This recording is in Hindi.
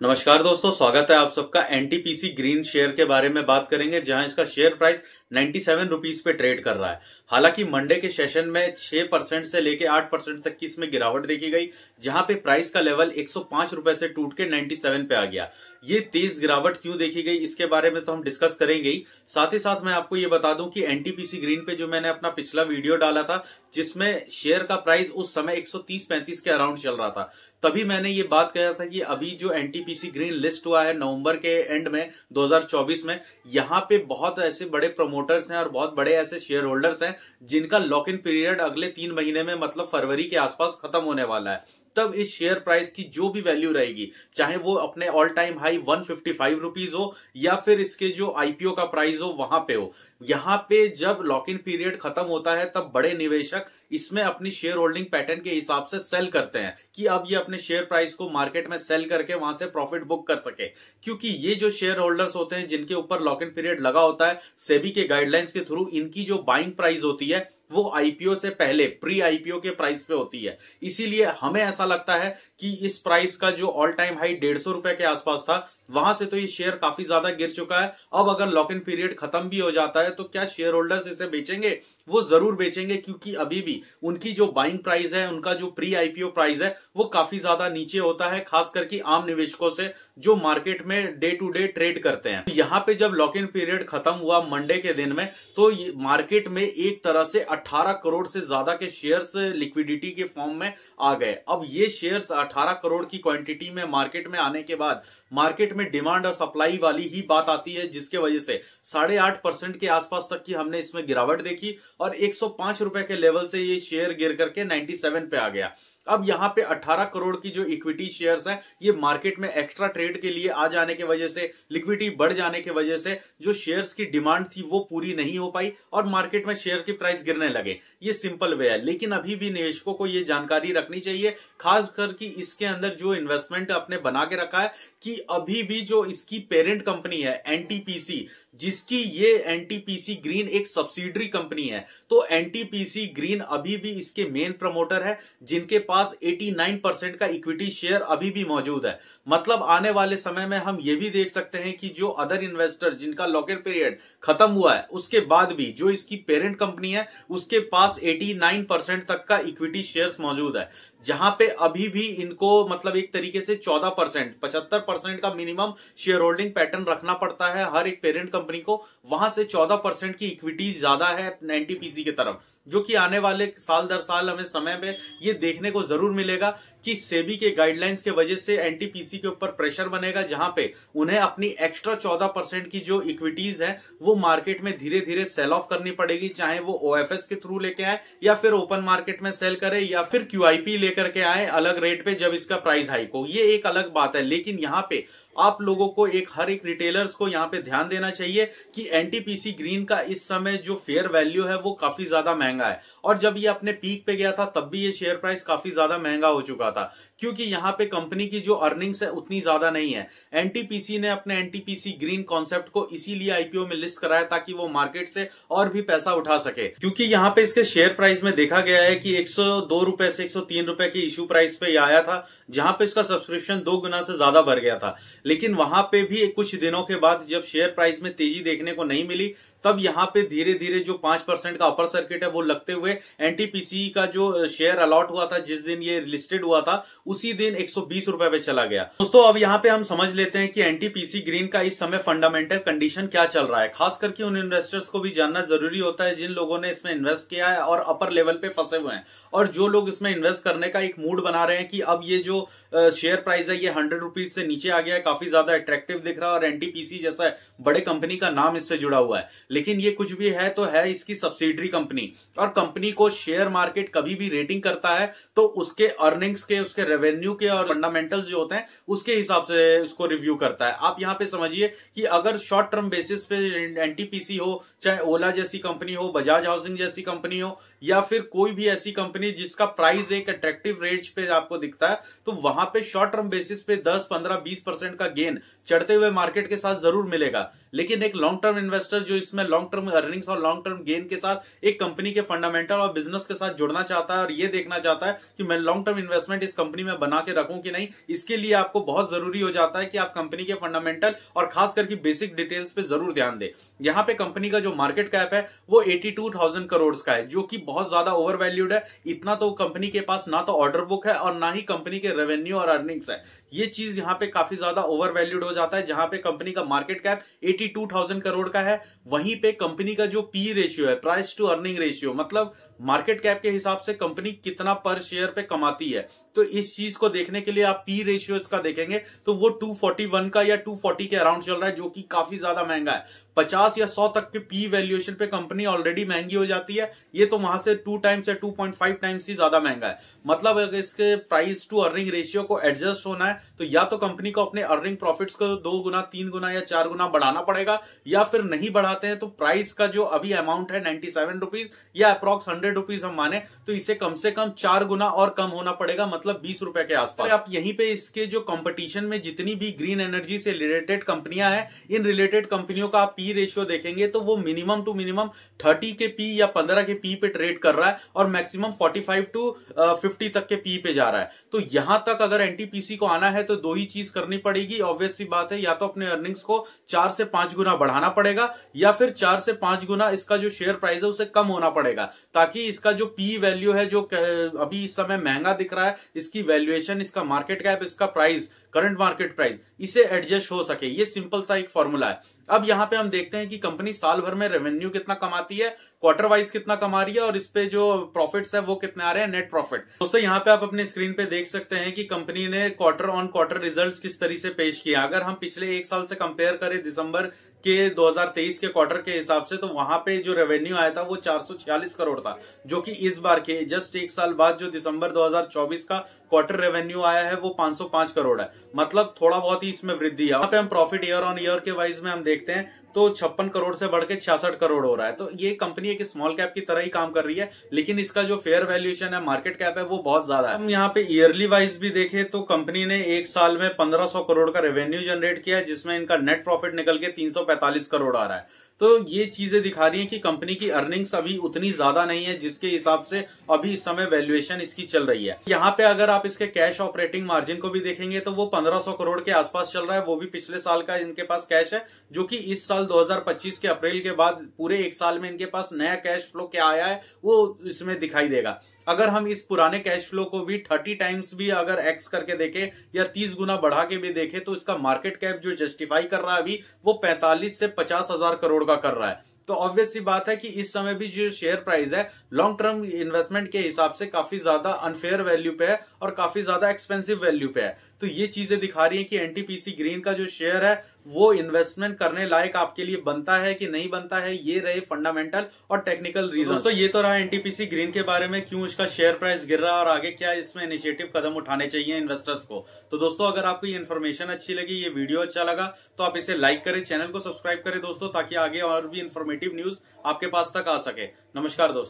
नमस्कार दोस्तों, स्वागत है आप सबका। एनटीपीसी ग्रीन शेयर के बारे में बात करेंगे, जहां इसका शेयर प्राइस 97 रुपीज पे ट्रेड कर रहा है। हालांकि मंडे के सेशन में 6% से लेके 8% तक की इसमें गिरावट देखी गई, जहां पे प्राइस का लेवल 105 रुपए से टूट के 97 पे आ गया। ये तेज गिरावट क्यों देखी गई, इसके बारे में तो हम डिस्कस करेंगे ही। साथ ही साथ मैं आपको ये बता दूं कि एनटीपीसी ग्रीन पे जो मैंने अपना पिछला वीडियो डाला था, जिसमें शेयर का प्राइस उस समय 130-35 के अराउंड चल रहा था, तभी मैंने ये बात कहा था कि अभी जो एनटीपीसी ग्रीन लिस्ट हुआ है नवंबर के एंड में 2024 में, यहाँ पे बहुत ऐसे बड़े प्रमोटर्स हैं और बहुत बड़े ऐसे शेयर होल्डर्स हैं जिनका लॉक इन पीरियड अगले 3 महीने में मतलब फरवरी के आसपास खत्म होने वाला है। तब इस शेयर प्राइस की जो भी वैल्यू रहेगी, चाहे वो अपने ऑल टाइम हाई 155 रुपीज हो या फिर इसके जो आईपीओ का प्राइस हो वहां पे हो, यहाँ पे जब लॉक इन पीरियड खत्म होता है तब बड़े निवेशक इसमें अपनी शेयर होल्डिंग पैटर्न के हिसाब से सेल करते हैं कि अब ये अपने शेयर प्राइस को मार्केट में सेल करके वहां से प्रॉफिट बुक कर सके। क्योंकि ये जो शेयर होल्डर्स होते हैं जिनके ऊपर लॉक इन पीरियड लगा होता है, सेबी के गाइडलाइंस के थ्रू इनकी जो बाइंग प्राइस होती है वो आईपीओ से पहले प्री आईपीओ के प्राइस पे होती है। इसीलिए हमें ऐसा लगता है कि इस प्राइस का जो ऑल टाइम हाई 150 रुपए के आसपास था, वहां से तो ये शेयर काफी ज्यादा गिर चुका है। अब अगर लॉक इन पीरियड खत्म भी हो जाता है तो क्या शेयर होल्डर्स इसे बेचेंगे? वो जरूर बेचेंगे, क्योंकि अभी भी उनकी जो बाइंग प्राइस है, उनका जो प्री आईपीओ प्राइस है, वो काफी ज्यादा नीचे होता है, खास करके आम निवेशकों से जो मार्केट में डे टू डे ट्रेड करते हैं। यहाँ पे जब लॉक इन पीरियड खत्म हुआ मंडे के दिन में, तो मार्केट में एक तरह से 18 करोड़ से ज्यादा के शेयर्स लिक्विडिटी के फॉर्म में आ गए। अब ये शेयर्स 18 करोड़ की क्वांटिटी में मार्केट में आने के बाद मार्केट में डिमांड और सप्लाई वाली ही बात आती है, जिसके वजह से 8.5% के आसपास तक की हमने इसमें गिरावट देखी और 105 रुपए के लेवल से ये शेयर गिर करके 97 पे आ गया। अब यहाँ पे 18 करोड़ की जो इक्विटी शेयर्स हैं, ये मार्केट में एक्स्ट्रा ट्रेड के लिए आ जाने की वजह से, लिक्विडिटी बढ़ जाने की वजह से जो शेयर्स की डिमांड थी वो पूरी नहीं हो पाई और मार्केट में शेयर की प्राइस गिरने लगे। ये सिंपल वे है, लेकिन अभी भी निवेशकों को ये जानकारी रखनी चाहिए, खासकर कि इसके अंदर जो इन्वेस्टमेंट अपने बना के रखा है, कि अभी भी जो इसकी पेरेंट कंपनी है एनटीपीसी, जिसकी ये एनटीपीसी ग्रीन एक सब्सिडरी कंपनी है, तो एनटीपीसी ग्रीन अभी भी इसके मेन प्रमोटर है, जिनके पास 89% का इक्विटी शेयर अभी भी मौजूद है। मतलब आने वाले समय में हम ये भी देख सकते हैं कि जो अदर इन्वेस्टर जिनका लॉक इन पीरियड खत्म हुआ है, उसके बाद भी जो इसकी पेरेंट कंपनी है उसके पास 89% तक का इक्विटी शेयर्स मौजूद है, जहां पे अभी भी इनको मतलब एक तरीके से 14%, 75% का मिनिमम शेयर होल्डिंग पैटर्न रखना पड़ता है हर एक पेरेंट कंपनी को। वहां से 14% की इक्विटी ज्यादा है एनटीपीसी की तरफ, जो कि आने वाले साल दर साल हमें समय में ये देखने को जरूर मिलेगा कि सेबी के गाइडलाइंस के वजह से एनटीपीसी के ऊपर प्रेशर बनेगा, जहां पे उन्हें अपनी एक्स्ट्रा 14% की जो इक्विटीज है वो मार्केट में धीरे धीरे सेल ऑफ करनी पड़ेगी, चाहे वो ओएफएस के थ्रू लेके आए या फिर ओपन मार्केट में सेल करे या फिर क्यूआईपी लेकर के आए अलग रेट पे जब इसका प्राइस हाइक हो। ये एक अलग बात है, लेकिन यहाँ पे आप लोगों को हर एक रिटेलर्स को यहाँ पे ध्यान देना चाहिए कि एनटीपीसी ग्रीन का इस समय जो फेयर वैल्यू है वो काफी ज्यादा महंगा है। और जब ये अपने पीक पे गया था तब भी ये शेयर प्राइस काफी ज्यादा महंगा हो चुका था, क्योंकि यहाँ पे कंपनी की जो अर्निंग्स है उतनी ज्यादा नहीं है। एनटीपीसी ने अपने एनटीपीसी ग्रीन कॉन्सेप्ट को इसीलिए आईपीओ में लिस्ट कराया ताकि वो मार्केट से और भी पैसा उठा सके, क्योंकि यहाँ पे इसके शेयर प्राइस में देखा गया है कि 102 रुपए से 103 रुपए की इश्यू प्राइस पे आया था, जहां पे इसका सब्सक्रिप्शन 2 गुना से ज्यादा बढ़ गया था। लेकिन वहां पे भी कुछ दिनों के बाद जब शेयर प्राइस में तेजी देखने को नहीं मिली, तब यहाँ पे धीरे धीरे जो 5% का अपर सर्किट है वो लगते हुए एनटीपीसी का जो शेयर अलॉट हुआ था, जिस दिन ये लिस्टेड हुआ था उसी दिन 120 रुपए पे चला गया। दोस्तों अब यहाँ पे हम समझ लेते हैं कि एनटीपीसी ग्रीन का इस समय फंडामेंटल कंडीशन क्या चल रहा है। खास करके उन इन्वेस्टर्स को भी जानना जरूरी होता है जिन लोगों ने इसमें इन्वेस्ट किया है और अपर लेवल पे फंसे हुए हैं, और जो लोग इसमें इन्वेस्ट करने का एक मूड बना रहे हैं कि अब ये जो शेयर प्राइस है ये 100 रुपीज से नीचे आ गया है, काफी ज्यादा अट्रैक्टिव दिख रहा है और एनटीपीसी जैसा बड़े कंपनी का नाम इससे जुड़ा हुआ है। लेकिन ये कुछ भी है तो है इसकी सब्सिडरी कंपनी, और कंपनी को शेयर मार्केट कभी भी रेटिंग करता है तो उसके अर्निंग्स के, उसके रेवेन्यू के और फंडामेंटल्स जो होते हैं उसके हिसाब से उसको रिव्यू करता है। आप यहाँ पे समझिए कि अगर शॉर्ट टर्म बेसिस पे एनटीपीसी हो, चाहे ओला जैसी कंपनी हो, बजाज हाउसिंग जैसी कंपनी हो, या फिर कोई भी ऐसी कंपनी जिसका प्राइस एक अट्रैक्टिव रेट पे आपको दिखता है, तो वहां पे शॉर्ट टर्म बेसिस पे 10, 15, 20% का गेन चढ़ते हुए मार्केट के साथ जरूर मिलेगा। लेकिन एक लॉन्ग टर्म इन्वेस्टर जो इसमें में लॉन्ग टर्म अर्निंग्स और लॉन्ग टर्म गेन के साथ एक कंपनी के फंडामेंटल और बिजनेस के साथ जुड़ना चाहता है और ये देखना चाहता है कि मैं लॉन्ग टर्म इन्वेस्टमेंट इस कंपनी में बना के रखूं कि नहीं, इसके लिए आपको बहुत जरूरी हो जाता है कि आप कंपनी के फंडामेंटल और खास करके बेसिक डिटेल्स पे जरूर ध्यान दें। यहाँ पे कंपनी का जो मार्केट कैप है वो 82,000 करोड़ का है, जो कि बहुत ज्यादा ओवर वैल्यूड है। इतना तो कंपनी के पास ना तो ऑर्डर बुक है और ना ही कंपनी के रेवेन्यू और अर्निंग्स है। ये चीज यहाँ पे काफी ज्यादा ओवर वैल्यूड हो जाता है। जहां पे कंपनी का मार्केट कैप 82,000 करोड़ का है, वहीं पे कंपनी का जो पी रेशियो है, प्राइस टू अर्निंग रेशियो, मतलब मार्केट कैप के हिसाब से कंपनी कितना पर शेयर पे कमाती है, तो इस चीज को देखने के लिए आप पी रेशियोज का देखेंगे तो वो 241 का या 240 के अराउंड चल रहा है, जो कि काफी ज्यादा महंगा है। 50 या 100 तक के पी वैल्यूएशन पे कंपनी ऑलरेडी महंगी हो जाती है, ये तो वहां से 2 टाइम्स या 2.5 टाइम्स ही ज्यादा महंगा है। मतलब अगर इसके प्राइस टू अर्निंग रेशियो को एडजस्ट होना है तो या तो कंपनी को अपने अर्निंग प्रॉफिट्स को 2 गुना, 3 गुना या 4 गुना बढ़ाना पड़ेगा, या फिर नहीं बढ़ाते हैं तो प्राइस का जो अभी अमाउंट है 97 रुपीज या अप्रॉक्स 100 रुपीज हम माने तो इसे कम से कम 4 गुना और कम होना पड़ेगा, मतलब 20 रुपए के आसपास। आप यहीं पे इसके जो कंपटीशन में जितनी भी ग्रीन एनर्जी से रिलेटेड कंपनियां हैं, इन रिलेटेड कंपनियों का आप पी रेशियो देखेंगे तो वो मिनिमम टू मिनिमम 30 के पी या 15 के पी पे ट्रेड कर रहा है और मैक्सिमम 45 टू 50 तक के पी पे जा रहा है। तो यहां तक अगर एनटीपीसी को आना है तो दो ही चीज करनी पड़ेगी, ऑब्वियस सी बात है, या तो अपने अर्निंग्स को 4 से 5 गुना बढ़ाना पड़ेगा या फिर 4 से 5 गुना इसका जो शेयर प्राइस है उसे कम होना पड़ेगा, ताकि इसका जो पी वैल्यू है जो अभी इस समय महंगा दिख रहा है, इसकी वैल्यूएशन, इसका मार्केट कैप, इसका प्राइस, करंट मार्केट प्राइस, इसे एडजस्ट हो सके। ये सिंपल सा एक फॉर्मूला है। अब यहां पे हम देखते हैं कि कंपनी साल भर में रेवेन्यू कितना कमाती है, क्वार्टर वाइज कितना कमा रही है और इस पे जो प्रॉफिट्स है वो कितने आ रहे हैं, नेट प्रॉफिट। दोस्तों यहाँ पे आप अपने स्क्रीन पे देख सकते हैं कि कंपनी ने क्वार्टर ऑन क्वार्टर रिजल्ट्स किस तरह से पेश किया। अगर हम पिछले एक साल से कंपेयर करें दिसंबर के 2023 के क्वार्टर के हिसाब से, तो वहां पे जो रेवेन्यू आया था वो 446 करोड़ था, जो कि इस बार के जस्ट एक साल बाद जो दिसंबर 2024 का क्वार्टर रेवेन्यू आया है वो 505 करोड़ है। मतलब थोड़ा बहुत ही इसमें वृद्धि है। यहाँ पे हम प्रॉफिट ईयर ऑन ईयर के वाइज में हम देखते हैं तो 56 करोड़ से बढ़ के 66 करोड़ हो रहा है। तो ये कंपनी एक स्मॉल कैप की तरह ही काम कर रही है, लेकिन इसका जो फेयर वैल्यूएशन है, मार्केट कैप है, वो बहुत ज्यादा है। हम यहाँ पे ईयरली वाइज भी देखें तो कंपनी ने एक साल में 1500 करोड़ का रेवेन्यू जनरेट किया है, जिसमें इनका नेट प्रॉफिट निकल के 345 करोड़ आ रहा है। तो ये चीजें दिखा रही हैं कि कंपनी की अर्निंग्स अभी उतनी ज्यादा नहीं है जिसके हिसाब से अभी इस समय वैल्यूएशन इसकी चल रही है। यहाँ पे अगर आप इसके कैश ऑपरेटिंग मार्जिन को भी देखेंगे तो वो 1500 करोड़ के आसपास चल रहा है, वो भी पिछले साल का इनके पास कैश है, जो कि इस साल 2025 के अप्रैल के बाद पूरे एक साल में इनके पास नया कैश फ्लो क्या आया है वो इसमें दिखाई देगा। अगर हम इस पुराने कैश फ्लो को भी 30 टाइम्स भी अगर एक्स करके देखें या 30 गुना बढ़ा के भी देखें तो इसका मार्केट कैप जो जस्टिफाई कर रहा है अभी वो 45 से 50 हजार करोड़ का कर रहा है। तो ऑब्वियस सी बात है कि इस समय भी जो शेयर प्राइस है लॉन्ग टर्म इन्वेस्टमेंट के हिसाब से काफी ज्यादा अनफेयर वैल्यू पे है और काफी ज्यादा एक्सपेंसिव वैल्यू पे है। तो ये चीजें दिखा रही है कि एनटीपीसी ग्रीन का जो शेयर है वो इन्वेस्टमेंट करने लायक आपके लिए बनता है कि नहीं बनता है। ये रहे फंडामेंटल और टेक्निकल रीजन। दोस्तों ये तो रहा एनटीपीसी ग्रीन के बारे में, क्यों इसका शेयर प्राइस गिर रहा है और आगे क्या इसमें इनिशिएटिव कदम उठाने चाहिए इन्वेस्टर्स को। तो दोस्तों अगर आपको ये इन्फॉर्मेशन अच्छी लगी, ये वीडियो अच्छा लगा तो आप इसे लाइक करें, चैनल को सब्सक्राइब करें दोस्तों, ताकि आगे और भी इन्फॉर्मेटिव न्यूज आपके पास तक आ सके। नमस्कार दोस्तों।